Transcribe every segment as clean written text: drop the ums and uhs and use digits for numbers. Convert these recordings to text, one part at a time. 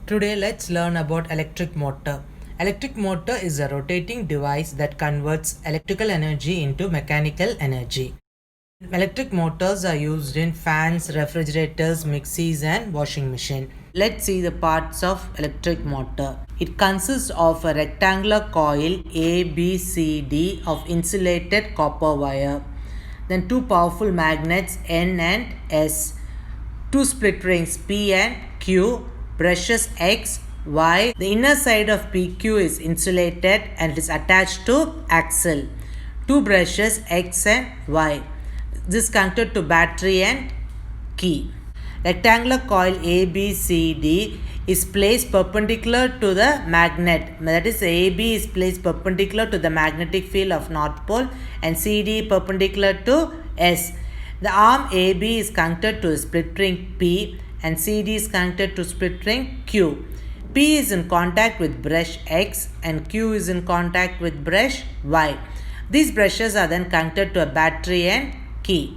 Today let's learn about electric motor. Electric motor is a rotating device that converts electrical energy into mechanical energy. Electric motors are used in fans, refrigerators, mixies and washing machine. Let's see the parts of electric motor. It consists of a rectangular coil ABCD of insulated copper wire. Then two powerful magnets N and S, two split rings P and Q, brushes X, Y. The inner side of PQ is insulated and it is attached to axle. Two brushes X and Y. This is connected to battery and key. Rectangular coil ABCD is placed perpendicular to the magnet. That is, AB is placed perpendicular to the magnetic field of North Pole and CD perpendicular to S. The arm AB is connected to split ring P and CD is connected to split ring Q. P is in contact with brush X and Q is in contact with brush Y. These brushes are then connected to a battery and key.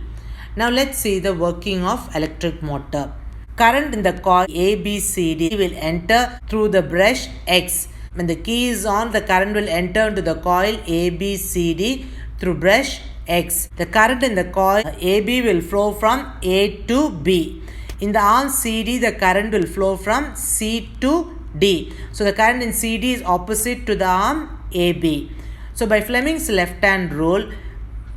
Now let's see the working of electric motor. Current in the coil ABCD will enter through the brush X. When the key is on, the current will enter into the coil ABCD through brush X. The current in the coil AB will flow from A to B. In the arm CD, the current will flow from C to D. So the current in CD is opposite to the arm AB. So by Fleming's left-hand rule,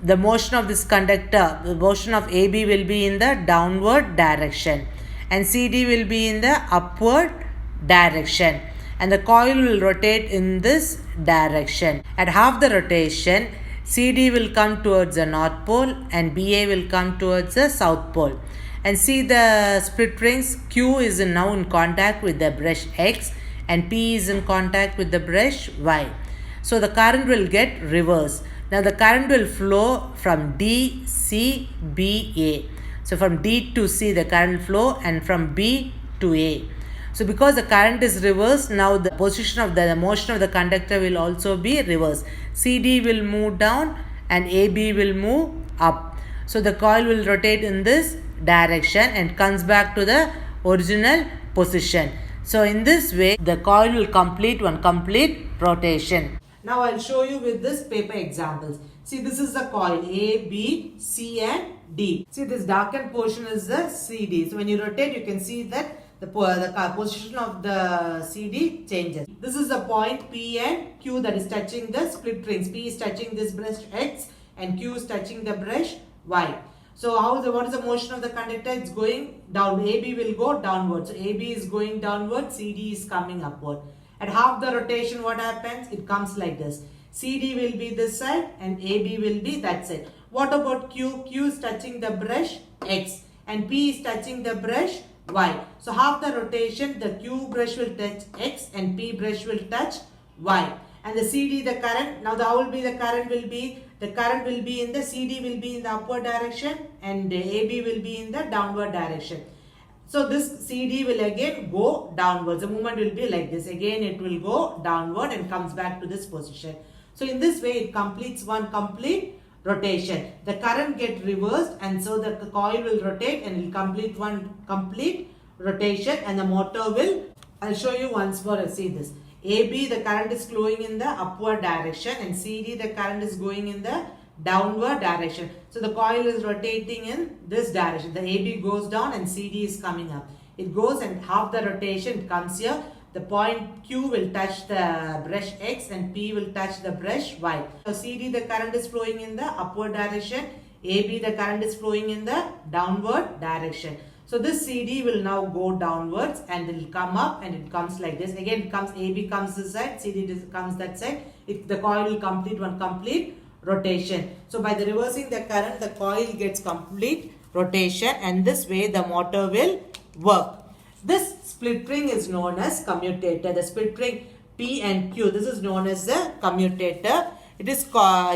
the motion of this conductor, the motion of AB will be in the downward direction and CD will be in the upward direction, and the coil will rotate in this direction. At half the rotation, CD will come towards the North Pole and BA will come towards the South Pole. And see the split rings, Q is now in contact with the brush X and P is in contact with the brush Y. So the current will get reversed. Now the current will flow from D, C, B, A. So from D to C the current flow and from B to A. So because the current is reversed, now the position of the motion of the conductor will also be reversed. CD will move down and AB will move up. So the coil will rotate in this direction and comes back to the original position. So in this way the coil will complete one complete rotation. Now I'll show you with this paper examples. See, this is the coil A, B, C and D. See, this darkened portion is the CD. So when you rotate, you can see that the position of the CD changes. This is the point P and Q that is touching the split rings. P is touching this brush X and Q is touching the brush Y. So what is the motion of the conductor? It's going down. AB will go downward. So AB is going downward, CD is coming upward. At half the rotation, what happens? It comes like this. CD will be this side and AB will be that side. What about Q? Q is touching the brush X and P is touching the brush Y. So half the rotation, the Q brush will touch X and P brush will touch Y. And the CD, the current, now how will be the current will be? The current will be in the CD will be in the upward direction and the AB will be in the downward direction. So this CD will again go downwards. The movement will be like this. Again it will go downward and comes back to this position. So in this way it completes one complete rotation. The current gets reversed and so the coil will rotate and it will complete one complete rotation and the motor will, I'll show you once more. See this. AB, the current is flowing in the upward direction and CD, the current is going in the downward direction. So the coil is rotating in this direction. The AB goes down and CD is coming up. It goes and half the rotation comes here. The point Q will touch the brush X and P will touch the brush Y. So CD, the current is flowing in the upward direction. AB, the current is flowing in the downward direction. So this CD will now go downwards and it will come up and it comes like this. Again it comes, AB comes this side, CD comes that side. The coil will complete one complete rotation. So by the reversing the current, the coil gets complete rotation and this way the motor will work. This split ring is known as commutator. The split ring P and Q, this is known as the commutator. It is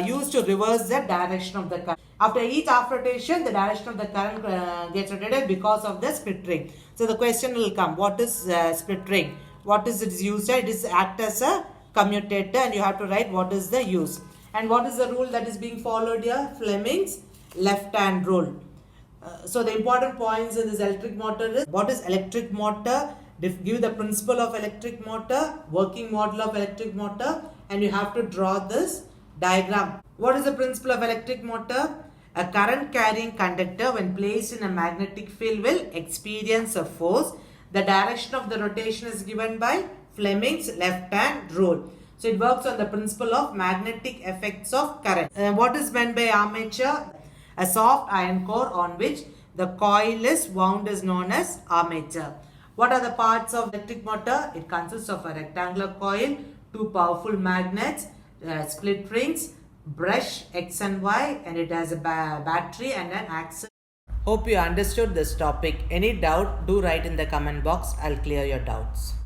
used to reverse the direction of the current. After each half rotation, the direction of the current gets rotated because of the split ring. So the question will come, what is split ring? What is it used? It is act as a commutator and you have to write what is the use. And what is the rule that is being followed here? Fleming's left-hand rule. So the important points in this electric motor is, what is electric motor? give the principle of electric motor, working model of electric motor, and you have to draw this diagram. What is the principle of electric motor? A current carrying conductor when placed in a magnetic field will experience a force. The direction of the rotation is given by Fleming's left hand rule. So it works on the principle of magnetic effects of current. What is meant by armature? A soft iron core on which the coil is wound is known as armature. What are the parts of electric motor? It consists of a rectangular coil, two powerful magnets, split rings, brush X and Y, and it has a battery and an axle. Hope you understood this topic. Any doubt, do write in the comment box. I'll clear your doubts.